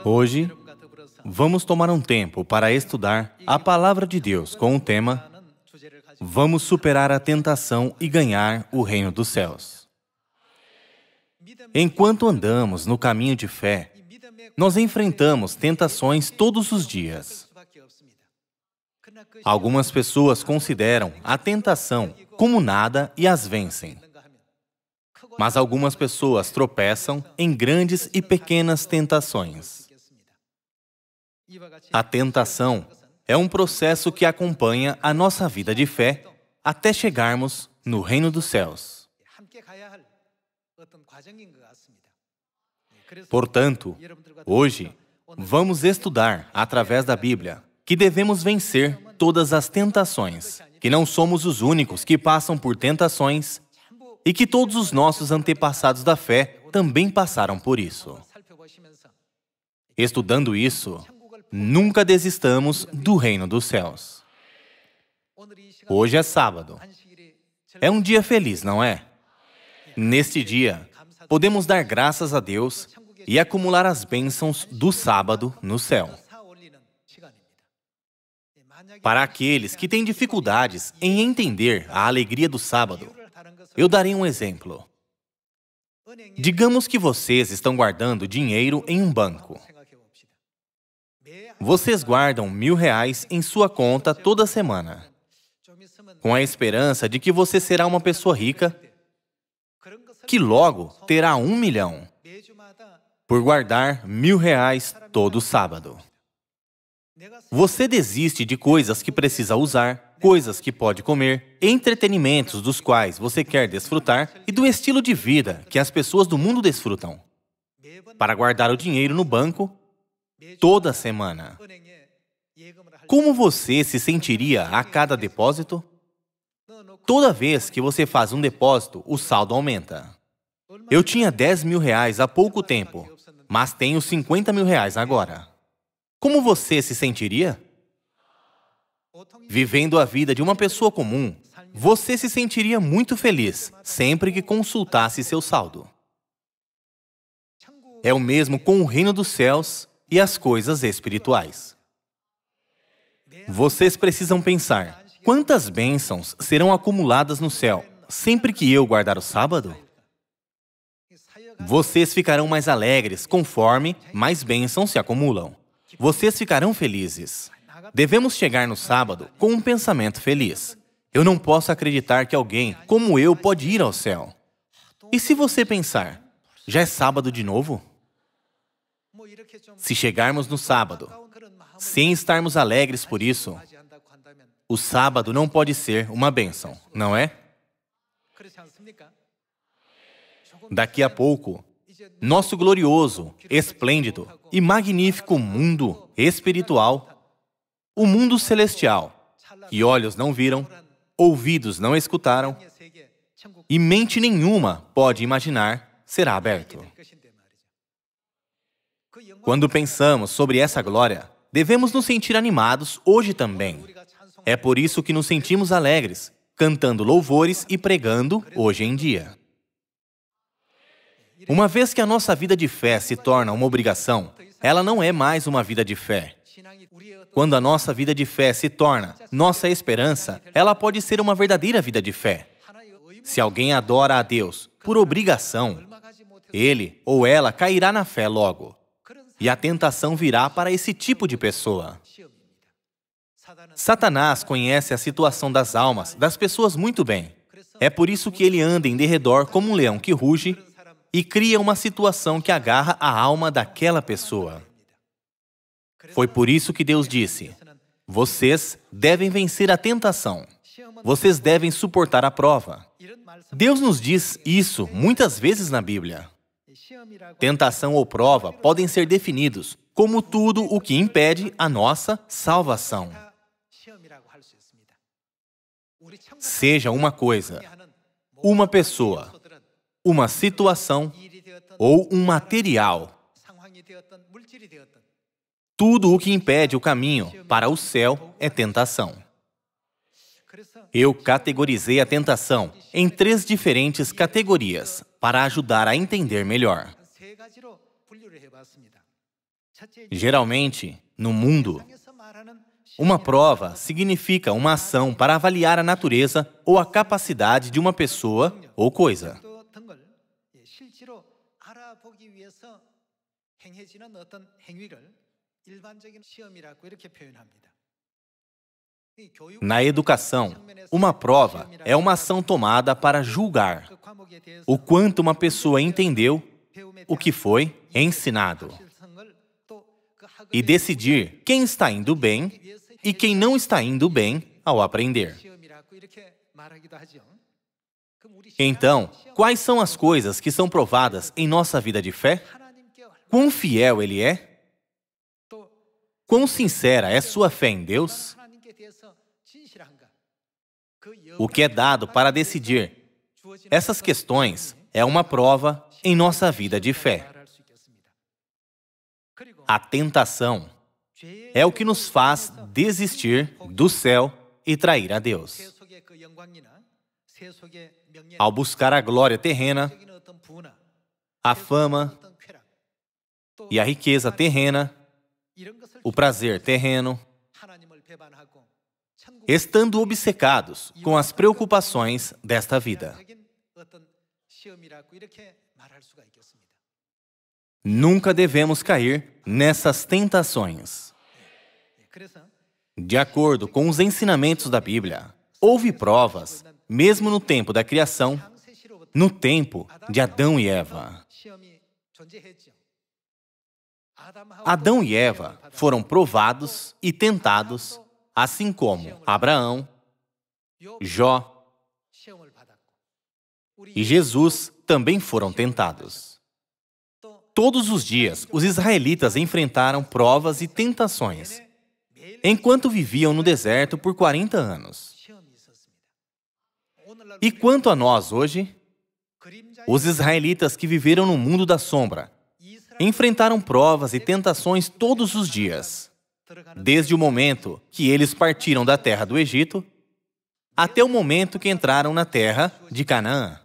Hoje, vamos tomar um tempo para estudar a Palavra de Deus com o tema Vamos superar a tentação e ganhar o reino dos céus. Enquanto andamos no caminho de fé, nós enfrentamos tentações todos os dias. Algumas pessoas consideram a tentação como nada e as vencem. Mas algumas pessoas tropeçam em grandes e pequenas tentações. A tentação é um processo que acompanha a nossa vida de fé até chegarmos no reino dos céus. Portanto, hoje, vamos estudar, através da Bíblia, que devemos vencer todas as tentações, que não somos os únicos que passam por tentações e que todos os nossos antepassados da fé também passaram por isso. Estudando isso, nunca desistamos do reino dos céus. Hoje é sábado. É um dia feliz, não é? Neste dia, podemos dar graças a Deus e acumular as bênçãos do sábado no céu. Para aqueles que têm dificuldades em entender a alegria do sábado, eu darei um exemplo. Digamos que vocês estão guardando dinheiro em um banco. Vocês guardam R$1.000 em sua conta toda semana, com a esperança de que você será uma pessoa rica, que logo terá 1 milhão, por guardar R$1.000 todo sábado. Você desiste de coisas que precisa usar, coisas que pode comer, entretenimentos dos quais você quer desfrutar e do estilo de vida que as pessoas do mundo desfrutam, para guardar o dinheiro no banco toda semana. Como você se sentiria a cada depósito? Toda vez que você faz um depósito, o saldo aumenta. Eu tinha R$10.000 há pouco tempo, mas tenho R$50.000 agora. Como você se sentiria? Vivendo a vida de uma pessoa comum, você se sentiria muito feliz sempre que consultasse seu saldo. É o mesmo com o reino dos céus e as coisas espirituais. Vocês precisam pensar, quantas bênçãos serão acumuladas no céu sempre que eu guardar o sábado? Vocês ficarão mais alegres conforme mais bênçãos se acumulam. Vocês ficarão felizes. Devemos chegar no sábado com um pensamento feliz. Eu não posso acreditar que alguém como eu pode ir ao céu. E se você pensar, já é sábado de novo? Se chegarmos no sábado, sem estarmos alegres por isso, o sábado não pode ser uma bênção, não é? Daqui a pouco, nosso glorioso, esplêndido e magnífico mundo espiritual, o mundo celestial, que olhos não viram, ouvidos não escutaram e mente nenhuma pode imaginar, será aberto. Quando pensamos sobre essa glória, devemos nos sentir animados hoje também. É por isso que nos sentimos alegres, cantando louvores e pregando hoje em dia. Uma vez que a nossa vida de fé se torna uma obrigação, ela não é mais uma vida de fé. Quando a nossa vida de fé se torna nossa esperança, ela pode ser uma verdadeira vida de fé. Se alguém adora a Deus por obrigação, ele ou ela cairá na fé logo. E a tentação virá para esse tipo de pessoa. Satanás conhece a situação das almas das pessoas muito bem. É por isso que ele anda em derredor como um leão que ruge e cria uma situação que agarra a alma daquela pessoa. Foi por isso que Deus disse, vocês devem vencer a tentação. Vocês devem suportar a prova. Deus nos diz isso muitas vezes na Bíblia. Tentação ou prova podem ser definidos como tudo o que impede a nossa salvação. Seja uma coisa, uma pessoa, uma situação ou um material. Tudo o que impede o caminho para o céu é tentação. Eu categorizei a tentação em 3 diferentes categorias para ajudar a entender melhor. Geralmente, no mundo, uma prova significa uma ação para avaliar a natureza ou a capacidade de uma pessoa ou coisa. Na educação, uma prova é uma ação tomada para julgar o quanto uma pessoa entendeu o que foi ensinado e decidir quem está indo bem e quem não está indo bem ao aprender. Então, quais são as coisas que são provadas em nossa vida de fé? Quão fiel ele é? Quão sincera é sua fé em Deus? O que é dado para decidir essas questões é uma prova em nossa vida de fé. A tentação é o que nos faz desistir do céu e trair a Deus. Ao buscar a glória terrena, a fama e a riqueza terrena, o prazer terreno, estando obcecados com as preocupações desta vida. Nunca devemos cair nessas tentações. De acordo com os ensinamentos da Bíblia, houve provas, mesmo no tempo da criação, no tempo de Adão e Eva. Adão e Eva foram provados e tentados, assim como Abraão, Jó e Jesus também foram tentados. Todos os dias, os israelitas enfrentaram provas e tentações, enquanto viviam no deserto por 40 anos. E quanto a nós hoje, os israelitas que viveram no mundo da sombra enfrentaram provas e tentações todos os dias, desde o momento que eles partiram da terra do Egito até o momento que entraram na terra de Canaã.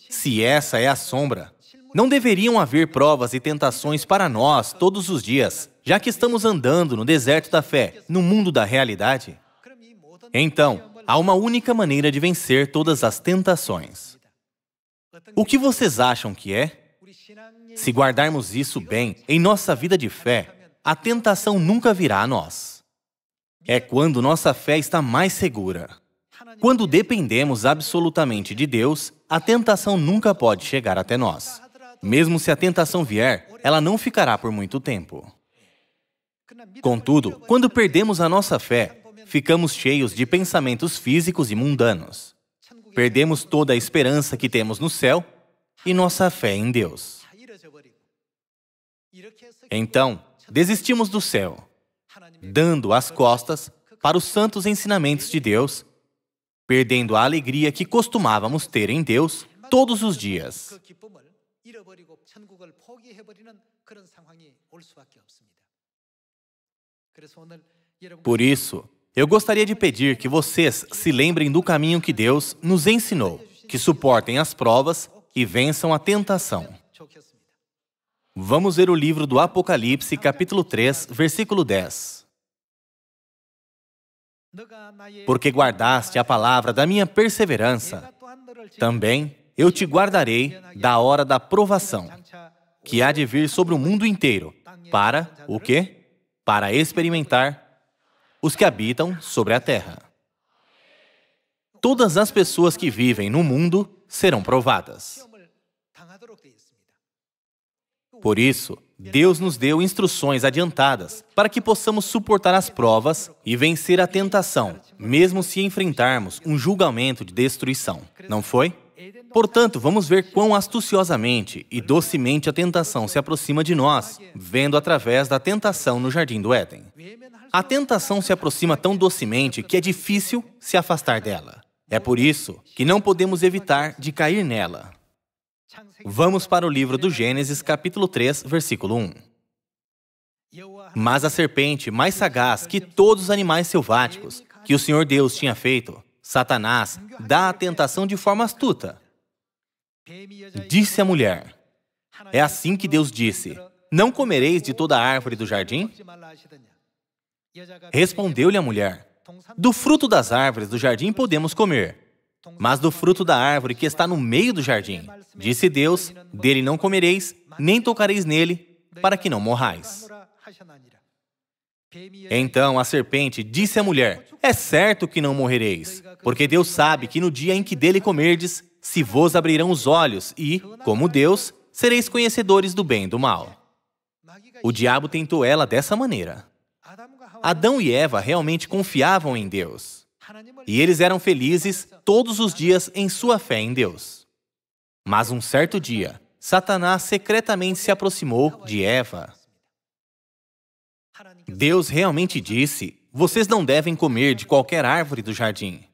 Se essa é a sombra, não deveriam haver provas e tentações para nós todos os dias, já que estamos andando no deserto da fé, no mundo da realidade? Então, há uma única maneira de vencer todas as tentações. O que vocês acham que é? Se guardarmos isso bem em nossa vida de fé, a tentação nunca virá a nós. É quando nossa fé está mais segura. Quando dependemos absolutamente de Deus, a tentação nunca pode chegar até nós. Mesmo se a tentação vier, ela não ficará por muito tempo. Contudo, quando perdemos a nossa fé, ficamos cheios de pensamentos físicos e mundanos. Perdemos toda a esperança que temos no céu e nossa fé em Deus. Então, desistimos do céu, dando as costas para os santos ensinamentos de Deus, perdendo a alegria que costumávamos ter em Deus todos os dias. Por isso, eu gostaria de pedir que vocês se lembrem do caminho que Deus nos ensinou, que suportem as provas e vençam a tentação. Vamos ver o livro do Apocalipse, capítulo 3, versículo 10. Porque guardaste a palavra da minha perseverança, também eu te guardarei da hora da provação, que há de vir sobre o mundo inteiro, para o quê? Para experimentar os que habitam sobre a terra. Todas as pessoas que vivem no mundo serão provadas. Por isso, Deus nos deu instruções adiantadas para que possamos suportar as provas e vencer a tentação, mesmo se enfrentarmos um julgamento de destruição. Não foi? Portanto, vamos ver quão astuciosamente e docemente a tentação se aproxima de nós, vendo através da tentação no Jardim do Éden. A tentação se aproxima tão docemente que é difícil se afastar dela. É por isso que não podemos evitar de cair nela. Vamos para o livro do Gênesis, capítulo 3, versículo 1. Mas a serpente, mais sagaz que todos os animais selváticos que o Senhor Deus tinha feito, Satanás, dá a tentação de forma astuta. Disse a mulher: é assim que Deus disse: não comereis de toda a árvore do jardim? Respondeu-lhe a mulher: do fruto das árvores do jardim podemos comer, mas do fruto da árvore que está no meio do jardim, disse Deus, dele não comereis, nem tocareis nele, para que não morrais. Então a serpente disse à mulher: é certo que não morrereis, porque Deus sabe que no dia em que dele comerdes, se vos abrirão os olhos e, como Deus, sereis conhecedores do bem e do mal. O diabo tentou ela dessa maneira. Adão e Eva realmente confiavam em Deus. E eles eram felizes todos os dias em sua fé em Deus. Mas um certo dia, Satanás secretamente se aproximou de Eva. Deus realmente disse: vocês não devem comer de qualquer árvore do jardim.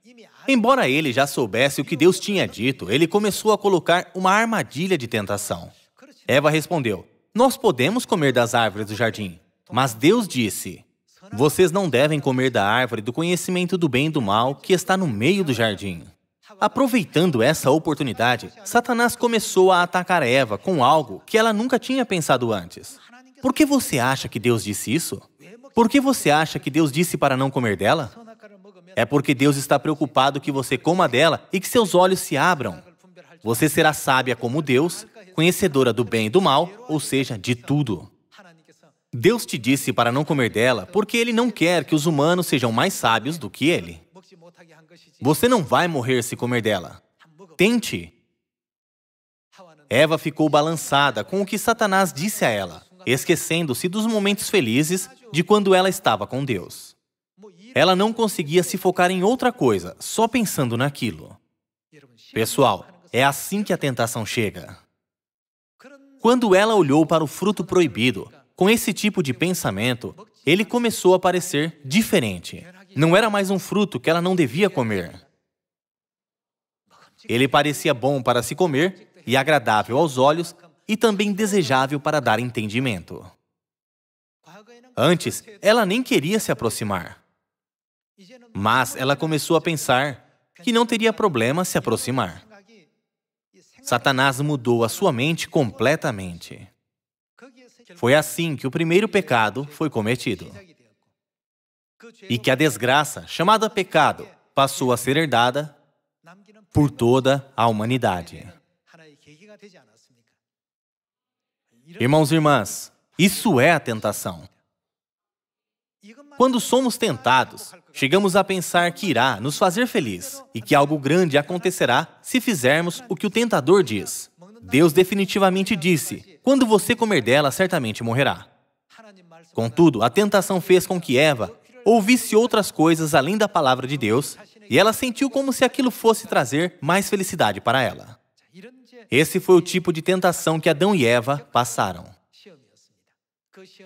Embora ele já soubesse o que Deus tinha dito, ele começou a colocar uma armadilha de tentação. Eva respondeu: nós podemos comer das árvores do jardim. Mas Deus disse: vocês não devem comer da árvore do conhecimento do bem e do mal que está no meio do jardim. Aproveitando essa oportunidade, Satanás começou a atacar Eva com algo que ela nunca tinha pensado antes. Por que você acha que Deus disse isso? Por que você acha que Deus disse para não comer dela? É porque Deus está preocupado que você coma dela e que seus olhos se abram. Você será sábia como Deus, conhecedora do bem e do mal, ou seja, de tudo. Deus te disse para não comer dela porque Ele não quer que os humanos sejam mais sábios do que Ele. Você não vai morrer se comer dela. Tente. Eva ficou balançada com o que Satanás disse a ela, esquecendo-se dos momentos felizes de quando ela estava com Deus. Ela não conseguia se focar em outra coisa, só pensando naquilo. Pessoal, é assim que a tentação chega. Quando ela olhou para o fruto proibido, com esse tipo de pensamento, ele começou a parecer diferente. Não era mais um fruto que ela não devia comer. Ele parecia bom para se comer e agradável aos olhos e também desejável para dar entendimento. Antes, ela nem queria se aproximar. Mas ela começou a pensar que não teria problema se aproximar. Satanás mudou a sua mente completamente. Foi assim que o primeiro pecado foi cometido. E que a desgraça, chamada pecado, passou a ser herdada por toda a humanidade. Irmãos e irmãs, isso é a tentação. Quando somos tentados, chegamos a pensar que irá nos fazer feliz e que algo grande acontecerá se fizermos o que o tentador diz. Deus definitivamente disse: quando você comer dela, certamente morrerá. Contudo, a tentação fez com que Eva ouvisse outras coisas além da palavra de Deus e ela sentiu como se aquilo fosse trazer mais felicidade para ela. Esse foi o tipo de tentação que Adão e Eva passaram.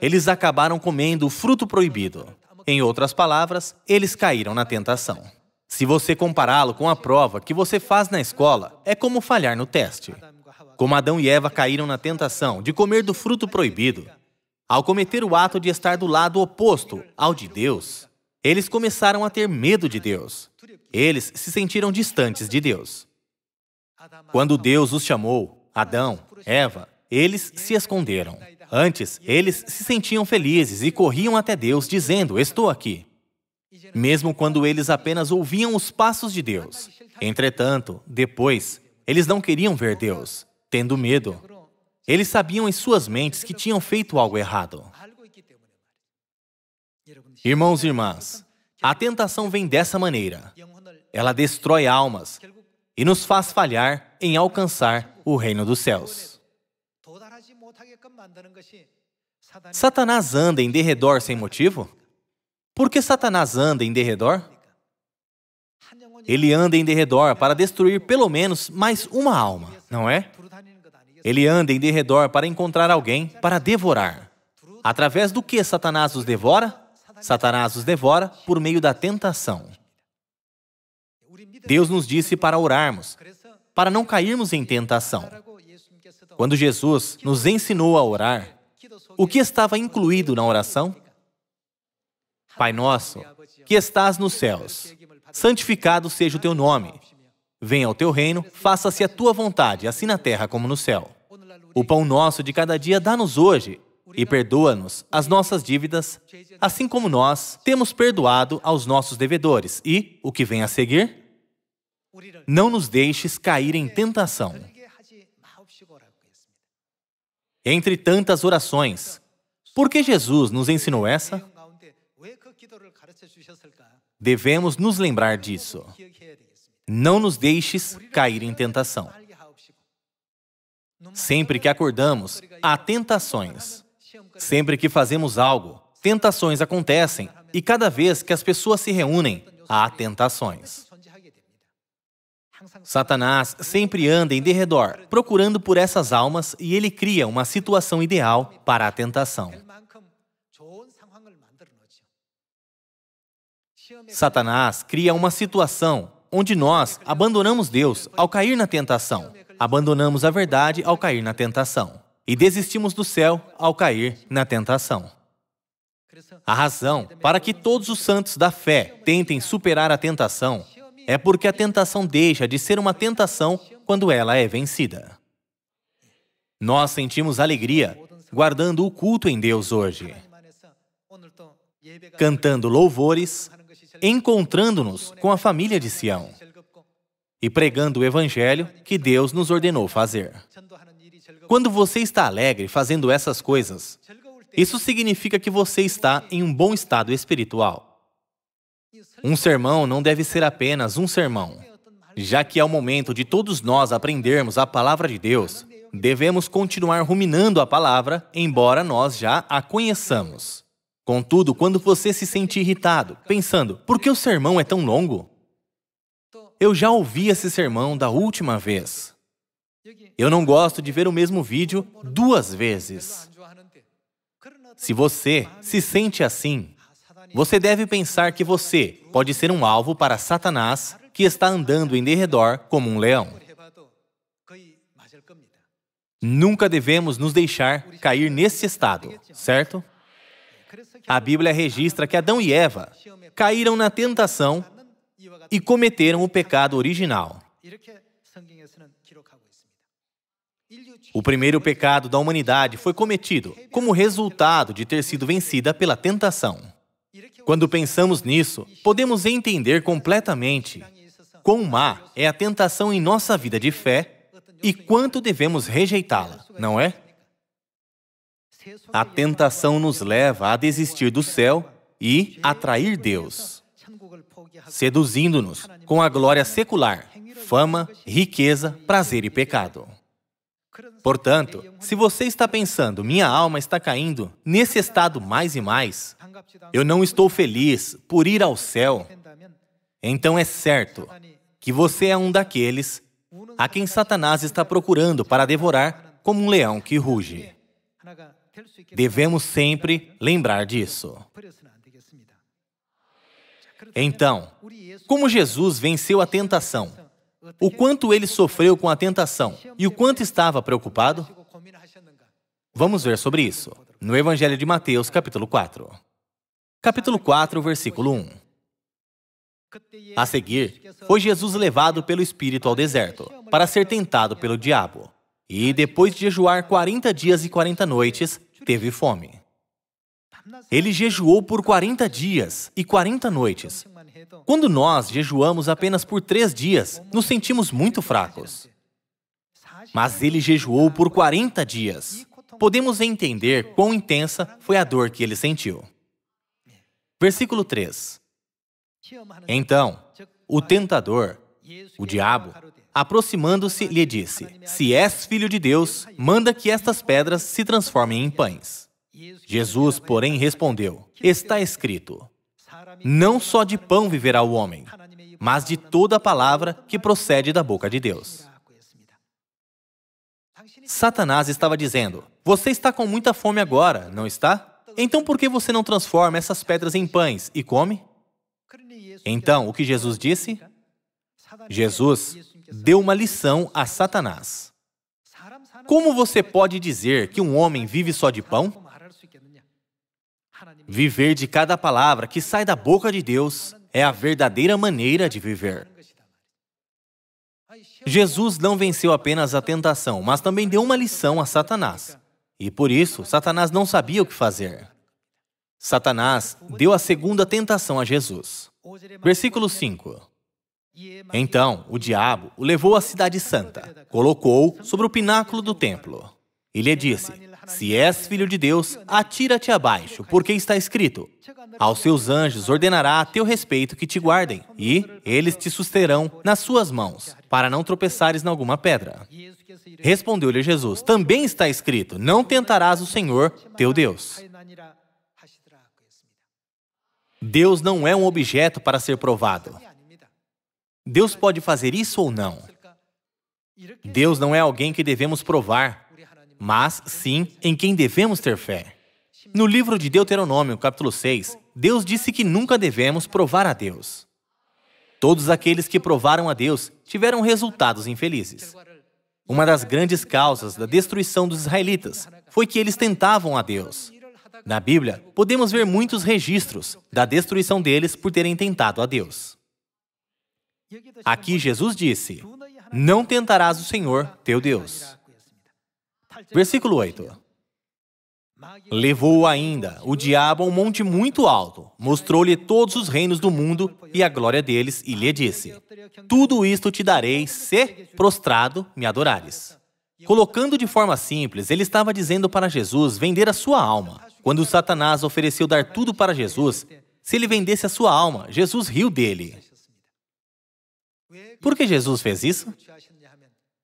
Eles acabaram comendo o fruto proibido. Em outras palavras, eles caíram na tentação. Se você compará-lo com a prova que você faz na escola, é como falhar no teste. Como Adão e Eva caíram na tentação de comer do fruto proibido, ao cometer o ato de estar do lado oposto ao de Deus, eles começaram a ter medo de Deus. Eles se sentiram distantes de Deus. Quando Deus os chamou, Adão, Eva, eles se esconderam. Antes, eles se sentiam felizes e corriam até Deus dizendo: estou aqui. Mesmo quando eles apenas ouviam os passos de Deus. Entretanto, depois, eles não queriam ver Deus, tendo medo. Eles sabiam em suas mentes que tinham feito algo errado. Irmãos e irmãs, a tentação vem dessa maneira. Ela destrói almas e nos faz falhar em alcançar o reino dos céus. Satanás anda em derredor sem motivo? Por que Satanás anda em derredor? Ele anda em derredor para destruir pelo menos mais uma alma, não é? Ele anda em derredor para encontrar alguém para devorar. Através do que Satanás os devora? Satanás os devora por meio da tentação. Deus nos disse para orarmos, para não cairmos em tentação. Quando Jesus nos ensinou a orar, o que estava incluído na oração? Pai nosso, que estás nos céus, santificado seja o teu nome. Venha o teu reino, faça-se a tua vontade, assim na terra como no céu. O pão nosso de cada dia dá-nos hoje. e perdoa-nos as nossas dívidas, assim como nós temos perdoado aos nossos devedores. E, o que vem a seguir? Não nos deixes cair em tentação. Entre tantas orações, por que Jesus nos ensinou essa? Devemos nos lembrar disso. Não nos deixes cair em tentação. Sempre que acordamos, há tentações. Sempre que fazemos algo, tentações acontecem. E cada vez que as pessoas se reúnem, há tentações. Satanás sempre anda em derredor, procurando por essas almas, e ele cria uma situação ideal para a tentação. Satanás cria uma situação onde nós abandonamos Deus ao cair na tentação, abandonamos a verdade ao cair na tentação, e desistimos do céu ao cair na tentação. A razão para que todos os santos da fé tentem superar a tentação é porque a tentação deixa de ser uma tentação quando ela é vencida. Nós sentimos alegria guardando o culto em Deus hoje, cantando louvores, encontrando-nos com a família de Sião e pregando o evangelho que Deus nos ordenou fazer. Quando você está alegre fazendo essas coisas, isso significa que você está em um bom estado espiritual. Um sermão não deve ser apenas um sermão. Já que é o momento de todos nós aprendermos a palavra de Deus, devemos continuar ruminando a palavra, embora nós já a conheçamos. Contudo, quando você se sente irritado, pensando, por que o sermão é tão longo? Eu já ouvi esse sermão da última vez. Eu não gosto de ver o mesmo vídeo 2 vezes. Se você se sente assim, você deve pensar que você pode ser um alvo para Satanás que está andando em derredor como um leão. Nunca devemos nos deixar cair nesse estado, certo? A Bíblia registra que Adão e Eva caíram na tentação e cometeram o pecado original. O primeiro pecado da humanidade foi cometido como resultado de ter sido vencida pela tentação. Quando pensamos nisso, podemos entender completamente quão má é a tentação em nossa vida de fé e quanto devemos rejeitá-la, não é? A tentação nos leva a desistir do céu e atrair Deus, seduzindo-nos com a glória secular, fama, riqueza, prazer e pecado. Portanto, se você está pensando, minha alma está caindo nesse estado mais e mais, eu não estou feliz por ir ao céu, então é certo que você é um daqueles a quem Satanás está procurando para devorar como um leão que ruge. Devemos sempre lembrar disso. Então, como Jesus venceu a tentação? O quanto ele sofreu com a tentação e o quanto estava preocupado? Vamos ver sobre isso no Evangelho de Mateus, capítulo 4. Capítulo 4, versículo 1. A seguir, foi Jesus levado pelo Espírito ao deserto, para ser tentado pelo diabo. E, depois de jejuar 40 dias e 40 noites, teve fome. Ele jejuou por 40 dias e 40 noites. Quando nós jejuamos apenas por 3 dias, nos sentimos muito fracos. Mas ele jejuou por 40 dias. Podemos entender quão intensa foi a dor que ele sentiu. Versículo 3. Então, o tentador, o diabo, aproximando-se, lhe disse: Se és filho de Deus, manda que estas pedras se transformem em pães. Jesus, porém, respondeu: Está escrito: Não só de pão viverá o homem, mas de toda a palavra que procede da boca de Deus. Satanás estava dizendo: Você está com muita fome agora, não está? Então por que você não transforma essas pedras em pães e come? Então, o que Jesus disse? Jesus deu uma lição a Satanás. Como você pode dizer que um homem vive só de pão? Viver de cada palavra que sai da boca de Deus é a verdadeira maneira de viver. Jesus não venceu apenas a tentação, mas também deu uma lição a Satanás. E por isso, Satanás não sabia o que fazer. Satanás deu a segunda tentação a Jesus. Versículo 5. Então, o diabo o levou à cidade santa, colocou-o sobre o pináculo do templo. E lhe disse: se és filho de Deus, atira-te abaixo, porque está escrito: aos seus anjos ordenará a teu respeito que te guardem, e eles te susterão nas suas mãos, para não tropeçares em alguma pedra. Respondeu-lhe Jesus: também está escrito: não tentarás o Senhor, teu Deus. Deus não é um objeto para ser provado. Deus pode fazer isso ou não. Deus não é alguém que devemos provar, mas sim em quem devemos ter fé. No livro de Deuteronômio, capítulo 6, Deus disse que nunca devemos provar a Deus. Todos aqueles que provaram a Deus tiveram resultados infelizes. Uma das grandes causas da destruição dos israelitas foi que eles tentavam a Deus. Na Bíblia, podemos ver muitos registros da destruição deles por terem tentado a Deus. Aqui Jesus disse: não tentarás o Senhor, teu Deus. Versículo 8. Levou-o ainda o diabo a um monte muito alto, mostrou-lhe todos os reinos do mundo e a glória deles, e lhe disse: tudo isto te darei se, prostrado, me adorares. Colocando de forma simples, ele estava dizendo para Jesus vender a sua alma. Quando Satanás ofereceu dar tudo para Jesus, se ele vendesse a sua alma, Jesus riu dele. Por que Jesus fez isso?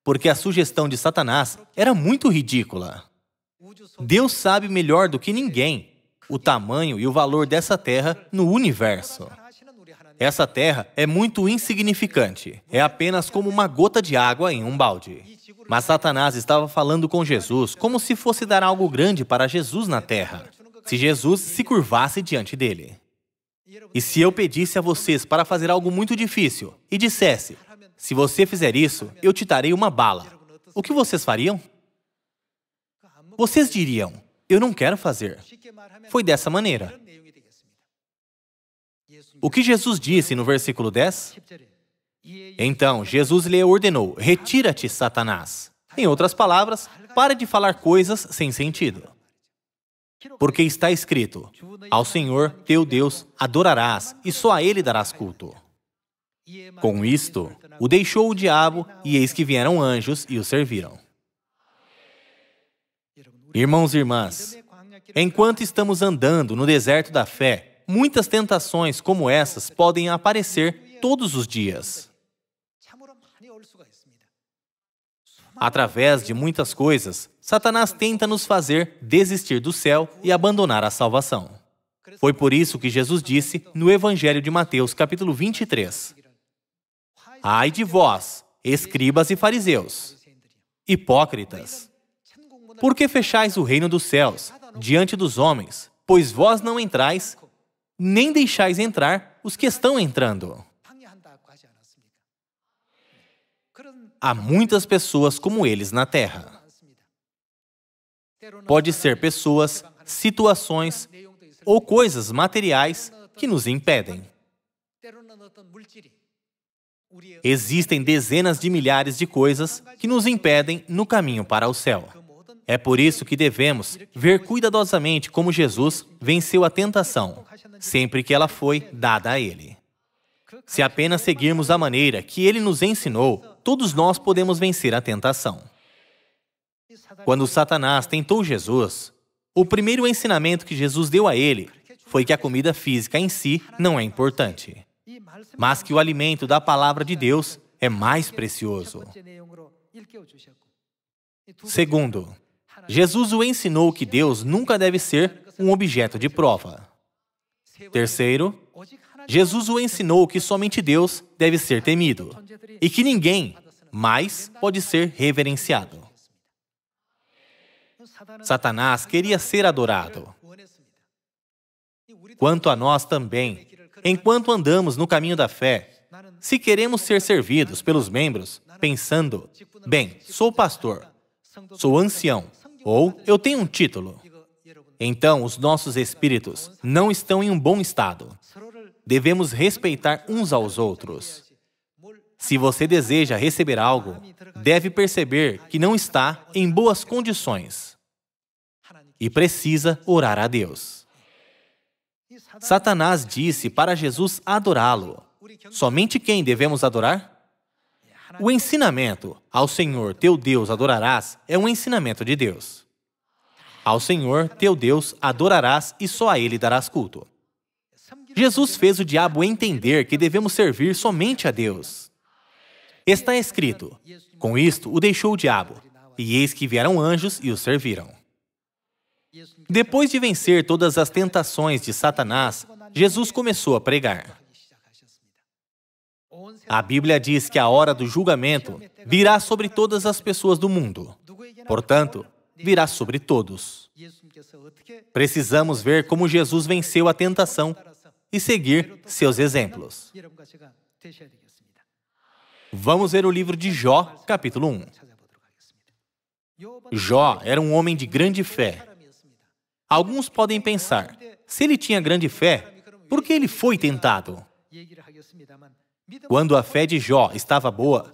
Porque a sugestão de Satanás era muito ridícula. Deus sabe melhor do que ninguém o tamanho e o valor dessa terra no universo. Essa terra é muito insignificante. É apenas como uma gota de água em um balde. Mas Satanás estava falando com Jesus como se fosse dar algo grande para Jesus na terra, se Jesus se curvasse diante dele. E se eu pedisse a vocês para fazer algo muito difícil e dissesse: se você fizer isso, eu te darei uma bala, o que vocês fariam? Vocês diriam: eu não quero fazer. Foi dessa maneira. O que Jesus disse no versículo 10? Então, Jesus lhe ordenou: retira-te, Satanás. Em outras palavras, pare de falar coisas sem sentido. Porque está escrito: ao Senhor, teu Deus, adorarás, e só a Ele darás culto. Com isto, o deixou o diabo, e eis que vieram anjos e o serviram. Irmãos e irmãs, enquanto estamos andando no deserto da fé, muitas tentações como essas podem aparecer todos os dias. Através de muitas coisas, Satanás tenta nos fazer desistir do céu e abandonar a salvação. Foi por isso que Jesus disse no Evangelho de Mateus, capítulo 23. Ai de vós, escribas e fariseus, hipócritas! Por que fechais o reino dos céus diante dos homens? Pois vós não entrais, nem deixais entrar os que estão entrando. Há muitas pessoas como eles na terra. Pode ser pessoas, situações ou coisas materiais que nos impedem. Existem dezenas de milhares de coisas que nos impedem no caminho para o céu. É por isso que devemos ver cuidadosamente como Jesus venceu a tentação, sempre que ela foi dada a Ele. Se apenas seguirmos a maneira que Ele nos ensinou, todos nós podemos vencer a tentação. Quando Satanás tentou Jesus, o primeiro ensinamento que Jesus deu a ele foi que a comida física em si não é importante, mas que o alimento da palavra de Deus é mais precioso. Segundo, Jesus o ensinou que Deus nunca deve ser um objeto de prova. Terceiro, Jesus o ensinou que somente Deus deve ser temido e que ninguém mais pode ser reverenciado. Satanás queria ser adorado. Quanto a nós também, enquanto andamos no caminho da fé, se queremos ser servidos pelos membros, pensando: bem, sou pastor, sou ancião, ou eu tenho um título, então os nossos espíritos não estão em um bom estado. Devemos respeitar uns aos outros. Se você deseja receber algo, deve perceber que não está em boas condições. e precisa orar a Deus. Satanás disse para Jesus adorá-lo. Somente quem devemos adorar? O ensinamento, ao Senhor teu Deus adorarás, é um ensinamento de Deus. Ao Senhor teu Deus adorarás e só a Ele darás culto. Jesus fez o diabo entender que devemos servir somente a Deus. Está escrito, com isto o deixou o diabo, e eis que vieram anjos e o serviram. Depois de vencer todas as tentações de Satanás, Jesus começou a pregar. A Bíblia diz que a hora do julgamento virá sobre todas as pessoas do mundo. Portanto, virá sobre todos. Precisamos ver como Jesus venceu a tentação e seguir seus exemplos. Vamos ver o livro de Jó, capítulo 1. Jó era um homem de grande fé. Alguns podem pensar, se ele tinha grande fé, por que ele foi tentado? Quando a fé de Jó estava boa,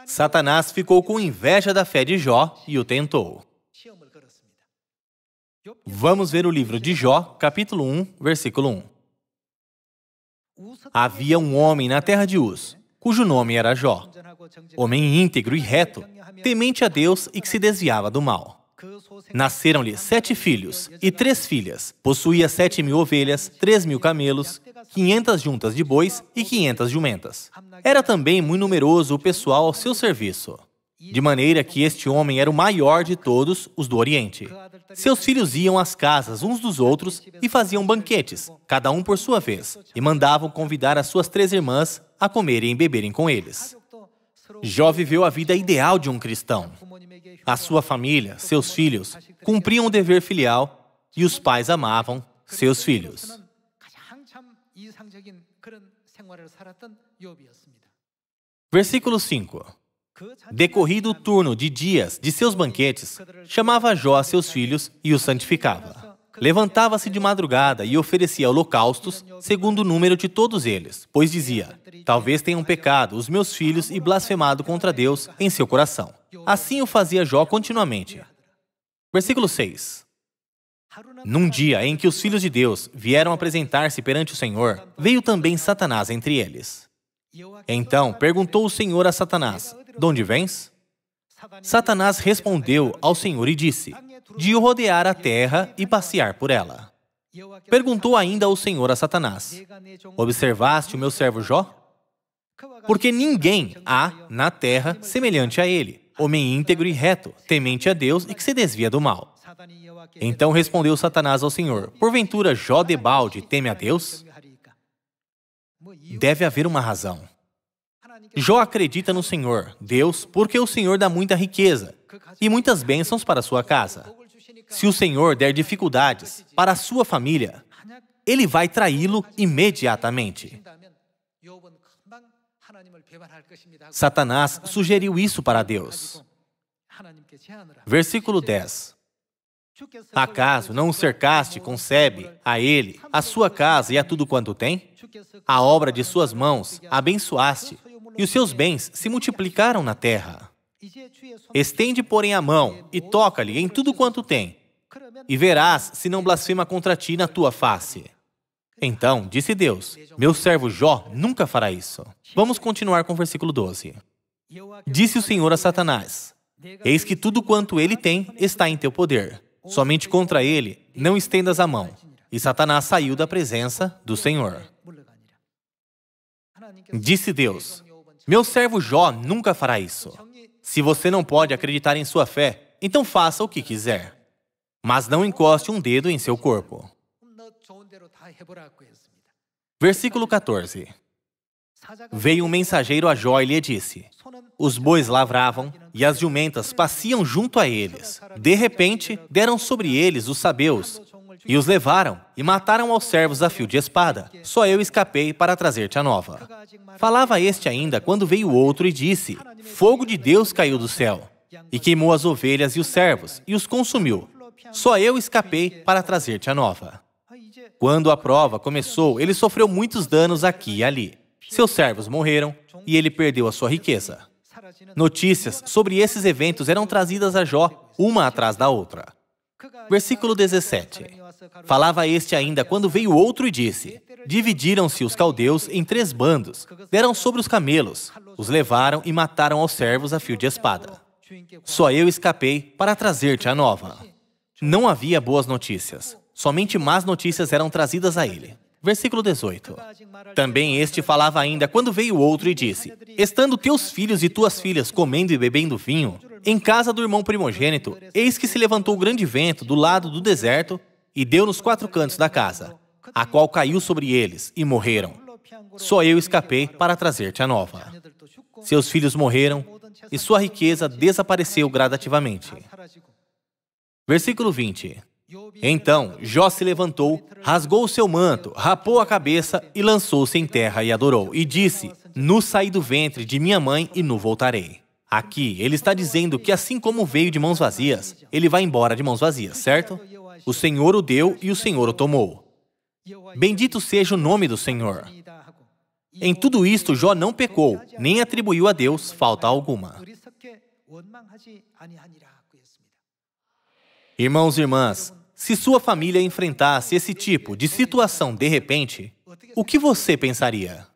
Satanás ficou com inveja da fé de Jó e o tentou. Vamos ver o livro de Jó, capítulo 1, versículo 1. Havia um homem na terra de Uz, cujo nome era Jó, homem íntegro e reto, temente a Deus e que se desviava do mal. Nasceram-lhe 7 filhos e 3 filhas. Possuía 7.000 ovelhas, 3.000 camelos, 500 juntas de bois e 500 jumentas. Era também muito numeroso o pessoal ao seu serviço, de maneira que este homem era o maior de todos os do Oriente. Seus filhos iam às casas uns dos outros e faziam banquetes, cada um por sua vez, e mandavam convidar as suas 3 irmãs a comerem e beberem com eles. Jó viveu a vida ideal de um cristão. A sua família, seus filhos, cumpriam o dever filial e os pais amavam seus filhos. Versículo 5. Decorrido o turno de dias de seus banquetes, chamava Jó a seus filhos e os santificava. Levantava-se de madrugada e oferecia holocaustos, segundo o número de todos eles, pois dizia, talvez tenham pecado os meus filhos e blasfemado contra Deus em seu coração. Assim o fazia Jó continuamente. Versículo 6. Num dia em que os filhos de Deus vieram apresentar-se perante o Senhor, veio também Satanás entre eles. Então perguntou o Senhor a Satanás, de onde vens? Satanás respondeu ao Senhor e disse, de rodear a terra e passear por ela. Perguntou ainda o Senhor a Satanás, observaste o meu servo Jó? Porque ninguém há na terra semelhante a ele, homem íntegro e reto, temente a Deus e que se desvia do mal. Então respondeu Satanás ao Senhor, porventura Jó debalde teme a Deus? Deve haver uma razão. Jó acredita no Senhor, Deus, porque o Senhor dá muita riqueza e muitas bênçãos para a sua casa. Se o Senhor der dificuldades para a sua família, Ele vai traí-lo imediatamente. Satanás sugeriu isso para Deus. Versículo 10. Acaso não o cercaste com sebe, a ele, a sua casa e a tudo quanto tem? A obra de suas mãos abençoaste, e os seus bens se multiplicaram na terra. Estende, porém, a mão e toca-lhe em tudo quanto tem, e verás se não blasfema contra ti na tua face. Então, disse Deus, meu servo Jó nunca fará isso. Vamos continuar com o versículo 12. Disse o Senhor a Satanás, eis que tudo quanto ele tem está em teu poder. Somente contra ele não estendas a mão. E Satanás saiu da presença do Senhor. Disse Deus, meu servo Jó nunca fará isso. Se você não pode acreditar em sua fé, então faça o que quiser. Mas não encoste um dedo em seu corpo. Versículo 14. Veio um mensageiro a Jó e lhe disse, os bois lavravam e as jumentas pasciam junto a eles. De repente, deram sobre eles os sabeus e os levaram e mataram aos servos a fio de espada. Só eu escapei para trazer-te a nova. Falava este ainda quando veio outro e disse, fogo de Deus caiu do céu e queimou as ovelhas e os servos e os consumiu. Só eu escapei para trazer-te a nova. Quando a prova começou, ele sofreu muitos danos aqui e ali. Seus servos morreram e ele perdeu a sua riqueza. Notícias sobre esses eventos eram trazidas a Jó, uma atrás da outra. Versículo 17. Falava este ainda quando veio outro e disse: dividiram-se os caldeus em 3 bandos, deram sobre os camelos, os levaram e mataram aos servos a fio de espada. Só eu escapei para trazer-te a nova. Não havia boas notícias, somente más notícias eram trazidas a ele. Versículo 18. Também este falava ainda quando veio outro e disse: estando teus filhos e tuas filhas comendo e bebendo vinho, em casa do irmão primogênito, eis que se levantou grande vento do lado do deserto e deu nos 4 cantos da casa, a qual caiu sobre eles e morreram. Só eu escapei para trazer-te a nova. Seus filhos morreram e sua riqueza desapareceu gradativamente. Versículo 20. Então Jó se levantou, rasgou o seu manto, rapou a cabeça e lançou-se em terra e adorou. E disse: nu saí do ventre de minha mãe e nu voltarei. Aqui ele está dizendo que assim como veio de mãos vazias, ele vai embora de mãos vazias, certo? O Senhor o deu e o Senhor o tomou. Bendito seja o nome do Senhor. Em tudo isto Jó não pecou, nem atribuiu a Deus falta alguma. Irmãos e irmãs, se sua família enfrentasse esse tipo de situação de repente, o que você pensaria?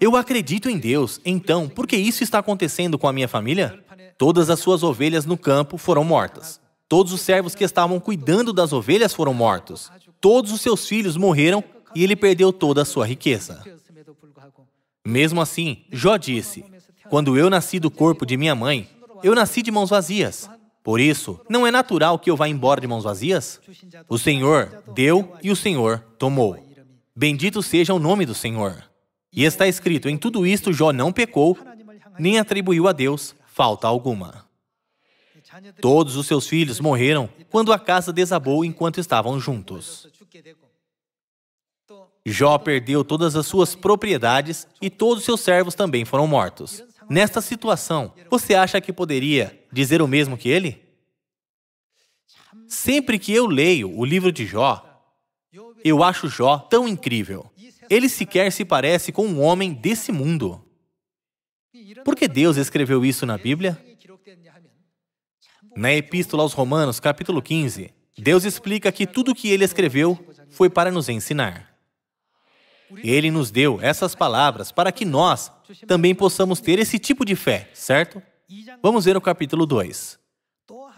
Eu acredito em Deus, então por que isso está acontecendo com a minha família? Todas as suas ovelhas no campo foram mortas. Todos os servos que estavam cuidando das ovelhas foram mortos. Todos os seus filhos morreram e ele perdeu toda a sua riqueza. Mesmo assim, Jó disse: quando eu nasci do corpo de minha mãe, eu nasci de mãos vazias. Por isso, não é natural que eu vá embora de mãos vazias? O Senhor deu e o Senhor tomou. Bendito seja o nome do Senhor. E está escrito: em tudo isto Jó não pecou, nem atribuiu a Deus falta alguma. Todos os seus filhos morreram quando a casa desabou enquanto estavam juntos. Jó perdeu todas as suas propriedades e todos os seus servos também foram mortos. Nesta situação, você acha que poderia dizer o mesmo que ele? Sempre que eu leio o livro de Jó, eu acho Jó tão incrível. Ele sequer se parece com um homem desse mundo. Por que Deus escreveu isso na Bíblia? Na Epístola aos Romanos, capítulo 15, Deus explica que tudo o que ele escreveu foi para nos ensinar. Ele nos deu essas palavras para que nós também possamos ter esse tipo de fé, certo? Vamos ver o capítulo 2.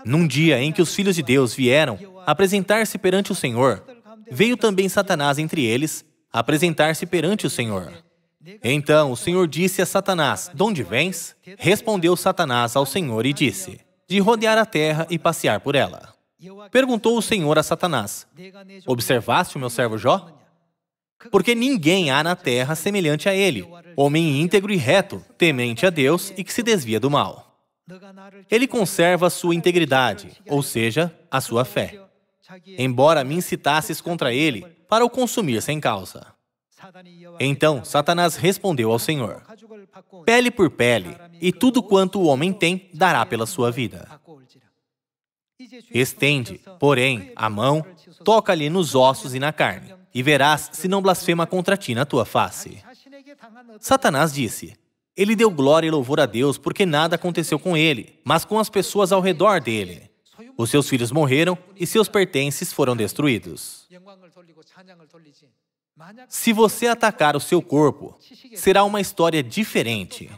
Num dia em que os filhos de Deus vieram apresentar-se perante o Senhor, veio também Satanás entre eles apresentar-se perante o Senhor. Então o Senhor disse a Satanás: de onde vens? Respondeu Satanás ao Senhor e disse: de rodear a terra e passear por ela. Perguntou o Senhor a Satanás: observaste o meu servo Jó? Porque ninguém há na terra semelhante a ele, homem íntegro e reto, temente a Deus e que se desvia do mal. Ele conserva a sua integridade, ou seja, a sua fé. Embora me incitasses contra ele, para o consumir sem causa. Então Satanás respondeu ao Senhor: pele por pele, e tudo quanto o homem tem, dará pela sua vida. Estende, porém, a mão, toca-lhe nos ossos e na carne, e verás se não blasfema contra ti na tua face. Satanás disse: ele deu glória e louvor a Deus porque nada aconteceu com ele, mas com as pessoas ao redor dele. Os seus filhos morreram e seus pertences foram destruídos. Se você atacar o seu corpo, será uma história diferente.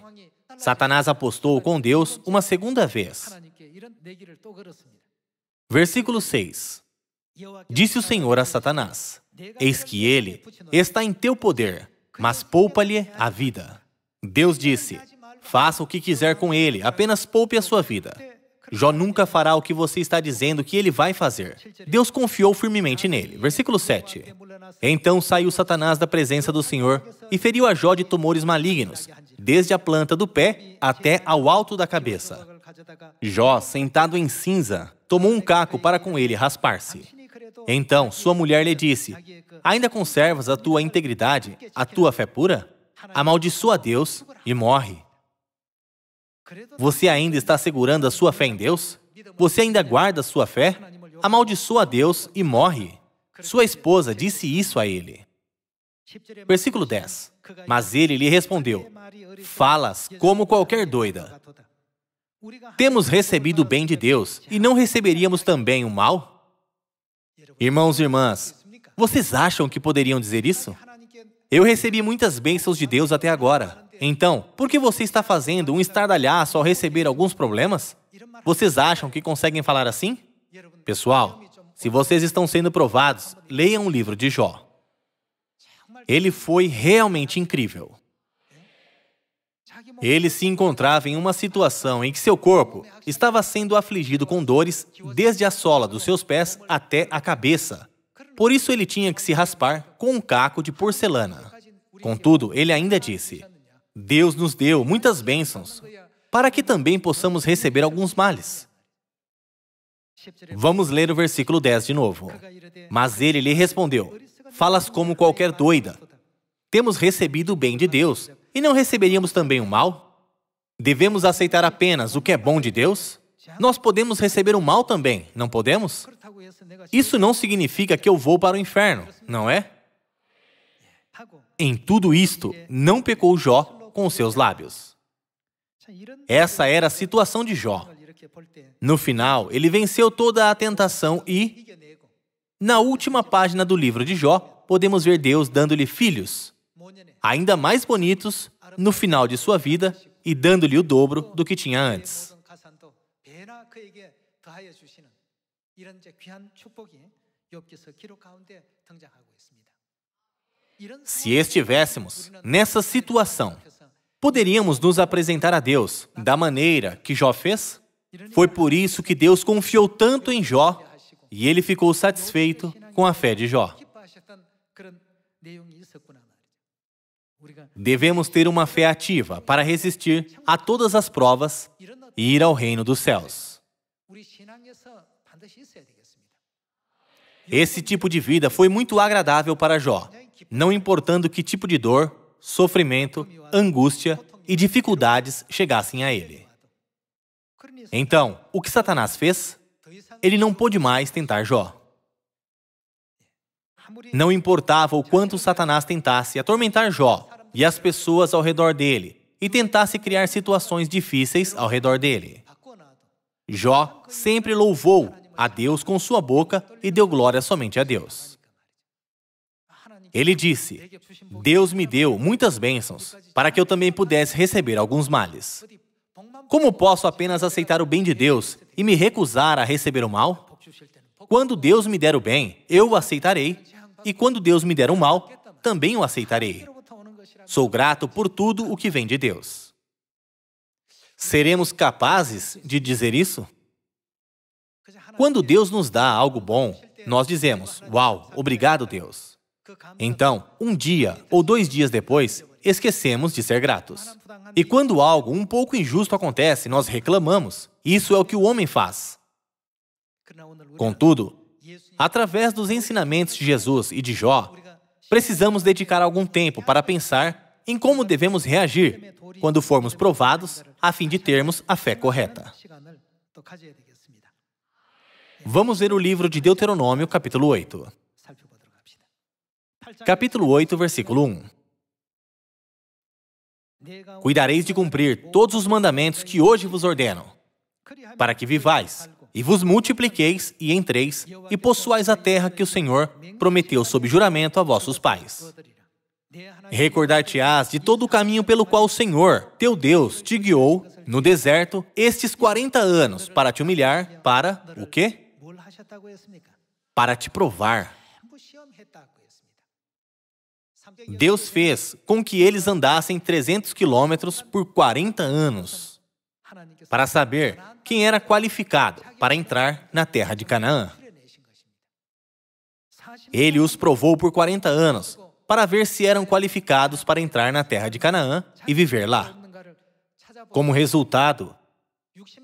Satanás apostou com Deus uma segunda vez. Versículo 6. Disse o Senhor a Satanás: eis que ele está em teu poder, mas poupa-lhe a vida. Deus disse: faça o que quiser com ele, apenas poupe a sua vida. Jó nunca fará o que você está dizendo que ele vai fazer. Deus confiou firmemente nele. Versículo 7. Então saiu Satanás da presença do Senhor e feriu a Jó de tumores malignos, desde a planta do pé até ao alto da cabeça. Jó, sentado em cinza, tomou um caco para com ele raspar-se. Então sua mulher lhe disse: ainda conservas a tua integridade, a tua fé pura? Amaldiçoa a Deus e morre. Você ainda está segurando a sua fé em Deus? Você ainda guarda a sua fé? Amaldiçoa a Deus e morre. Sua esposa disse isso a ele. Versículo 10. Mas ele lhe respondeu: falas como qualquer doida. Temos recebido o bem de Deus e não receberíamos também o mal? Irmãos e irmãs, vocês acham que poderiam dizer isso? Eu recebi muitas bênçãos de Deus até agora. Então, por que você está fazendo um estardalhaço ao receber alguns problemas? Vocês acham que conseguem falar assim? Pessoal, se vocês estão sendo provados, leiam o livro de Jó. Ele foi realmente incrível. Ele se encontrava em uma situação em que seu corpo estava sendo afligido com dores desde a sola dos seus pés até a cabeça. Por isso ele tinha que se raspar com um caco de porcelana. Contudo, ele ainda disse: Deus nos deu muitas bênçãos, para que também possamos receber alguns males. Vamos ler o versículo 10 de novo. Mas ele lhe respondeu: Falas como qualquer doida. Temos recebido o bem de Deus, e não receberíamos também o mal? Devemos aceitar apenas o que é bom de Deus? Nós podemos receber o mal também, não podemos? Isso não significa que eu vou para o inferno, não é? Em tudo isto, não pecou Jó com os seus lábios. Essa era a situação de Jó. No final, ele venceu toda a tentação e, na última página do livro de Jó, podemos ver Deus dando-lhe filhos, ainda mais bonitos, no final de sua vida e dando-lhe o dobro do que tinha antes. Se estivéssemos nessa situação, poderíamos nos apresentar a Deus da maneira que Jó fez? Foi por isso que Deus confiou tanto em Jó e ele ficou satisfeito com a fé de Jó. Devemos ter uma fé ativa para resistir a todas as provas e ir ao reino dos céus. Esse tipo de vida foi muito agradável para Jó, não importando que tipo de dor, sofrimento, angústia e dificuldades chegassem a ele. Então, o que Satanás fez? Ele não pôde mais tentar Jó. Não importava o quanto Satanás tentasse atormentar Jó e as pessoas ao redor dele e tentasse criar situações difíceis ao redor dele. Jó sempre louvou a Deus com sua boca e deu glória somente a Deus. Ele disse: Deus me deu muitas bênçãos para que eu também pudesse receber alguns males. Como posso apenas aceitar o bem de Deus e me recusar a receber o mal? Quando Deus me der o bem, eu o aceitarei, e quando Deus me der o mal, também o aceitarei. Sou grato por tudo o que vem de Deus. Seremos capazes de dizer isso? Quando Deus nos dá algo bom, nós dizemos: Uau, obrigado, Deus. Então, um dia ou 2 dias depois, esquecemos de ser gratos. E quando algo um pouco injusto acontece, nós reclamamos. Isso é o que o homem faz. Contudo, através dos ensinamentos de Jesus e de Jó, precisamos dedicar algum tempo para pensar em como devemos reagir quando formos provados, a fim de termos a fé correta. Vamos ver o livro de Deuteronômio, capítulo 8. Capítulo 8, versículo 1. Cuidareis de cumprir todos os mandamentos que hoje vos ordeno, para que vivais, e vos multipliqueis, e entreis, e possuais a terra que o Senhor prometeu sob juramento a vossos pais. Recordar-te-ás de todo o caminho pelo qual o Senhor, teu Deus, te guiou no deserto estes 40 anos para te humilhar, para o quê? Para te provar. Deus fez com que eles andassem 300 quilômetros por 40 anos, para saber quem era qualificado para entrar na terra de Canaã. Ele os provou por 40 anos, para ver se eram qualificados para entrar na terra de Canaã e viver lá. Como resultado,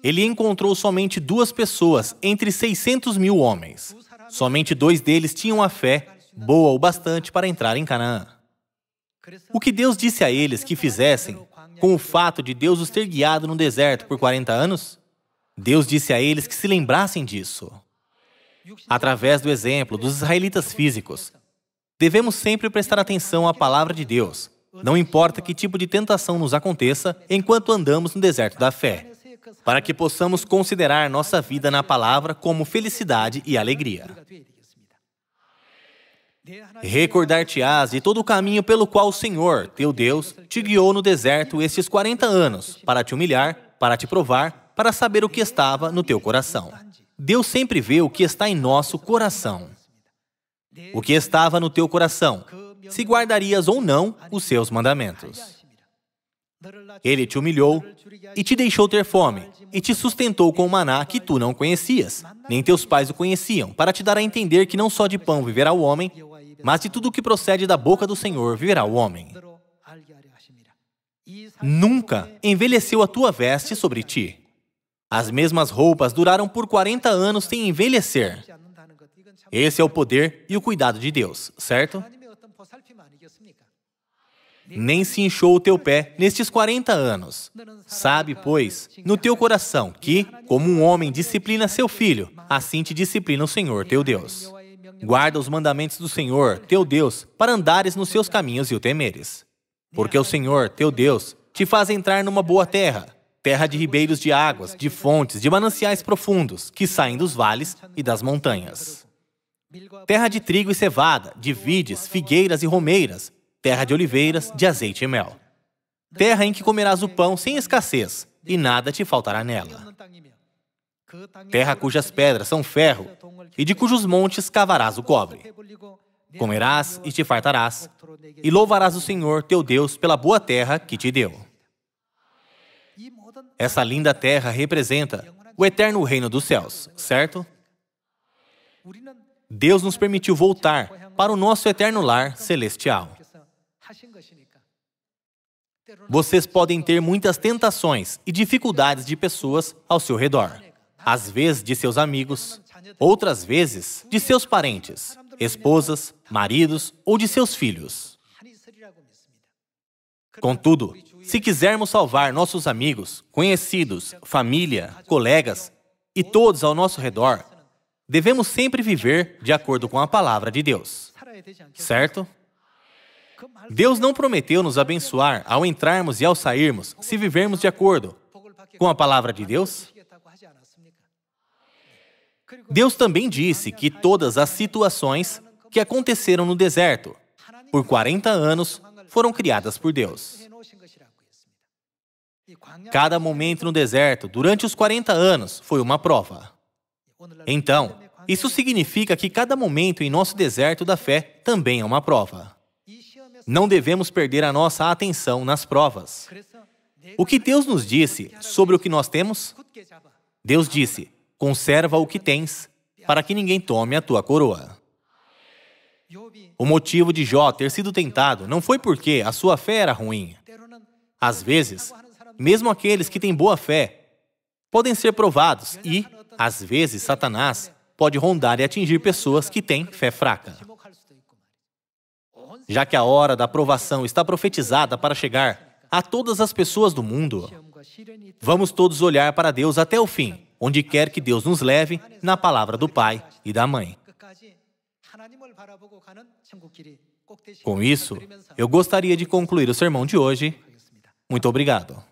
ele encontrou somente 2 pessoas entre 600 mil homens. Somente 2 deles tinham a fé boa o bastante para entrar em Canaã. O que Deus disse a eles que fizessem com o fato de Deus os ter guiado no deserto por 40 anos? Deus disse a eles que se lembrassem disso. Através do exemplo dos israelitas físicos, devemos sempre prestar atenção à palavra de Deus, não importa que tipo de tentação nos aconteça enquanto andamos no deserto da fé, para que possamos considerar nossa vida na palavra como felicidade e alegria. Recordar-te-ás de todo o caminho pelo qual o Senhor, teu Deus, te guiou no deserto estes 40 anos, para te humilhar, para te provar, para saber o que estava no teu coração. Deus sempre vê o que está em nosso coração. O que estava no teu coração, se guardarias ou não os seus mandamentos. Ele te humilhou e te deixou ter fome, e te sustentou com o maná que tu não conhecias, nem teus pais o conheciam, para te dar a entender que não só de pão viverá o homem, mas de tudo o que procede da boca do Senhor viverá o homem. Nunca envelheceu a tua veste sobre ti. As mesmas roupas duraram por 40 anos sem envelhecer. Esse é o poder e o cuidado de Deus, certo? Nem se inchou o teu pé nestes 40 anos. Sabe, pois, no teu coração que, como um homem disciplina seu filho, assim te disciplina o Senhor teu Deus. Guarda os mandamentos do Senhor, teu Deus, para andares nos seus caminhos e o temeres. Porque o Senhor, teu Deus, te faz entrar numa boa terra, terra de ribeiros de águas, de fontes, de mananciais profundos, que saem dos vales e das montanhas. Terra de trigo e cevada, de vides, figueiras e romeiras, terra de oliveiras, de azeite e mel. Terra em que comerás o pão sem escassez, e nada te faltará nela. Terra cujas pedras são ferro, e de cujos montes cavarás o cobre. Comerás e te fartarás, e louvarás o Senhor teu Deus pela boa terra que te deu. Essa linda terra representa o eterno reino dos céus, certo? Deus nos permitiu voltar para o nosso eterno lar celestial. Vocês podem ter muitas tentações e dificuldades de pessoas ao seu redor. Às vezes de seus amigos, outras vezes de seus parentes, esposas, maridos ou de seus filhos. Contudo, se quisermos salvar nossos amigos, conhecidos, família, colegas e todos ao nosso redor, devemos sempre viver de acordo com a palavra de Deus, certo? Deus não prometeu nos abençoar ao entrarmos e ao sairmos se vivermos de acordo com a palavra de Deus? Deus também disse que todas as situações que aconteceram no deserto por 40 anos foram criadas por Deus. Cada momento no deserto, durante os 40 anos, foi uma prova. Então, isso significa que cada momento em nosso deserto da fé também é uma prova. Não devemos perder a nossa atenção nas provas. O que Deus nos disse sobre o que nós temos? Deus disse: conserva o que tens, para que ninguém tome a tua coroa. O motivo de Jó ter sido tentado não foi porque a sua fé era ruim. Às vezes, mesmo aqueles que têm boa fé podem ser provados e, às vezes, Satanás pode rondar e atingir pessoas que têm fé fraca. Já que a hora da provação está profetizada para chegar a todas as pessoas do mundo, vamos todos olhar para Deus até o fim, onde quer que Deus nos leve, na palavra do Pai e da Mãe. Com isso, eu gostaria de concluir o sermão de hoje. Muito obrigado.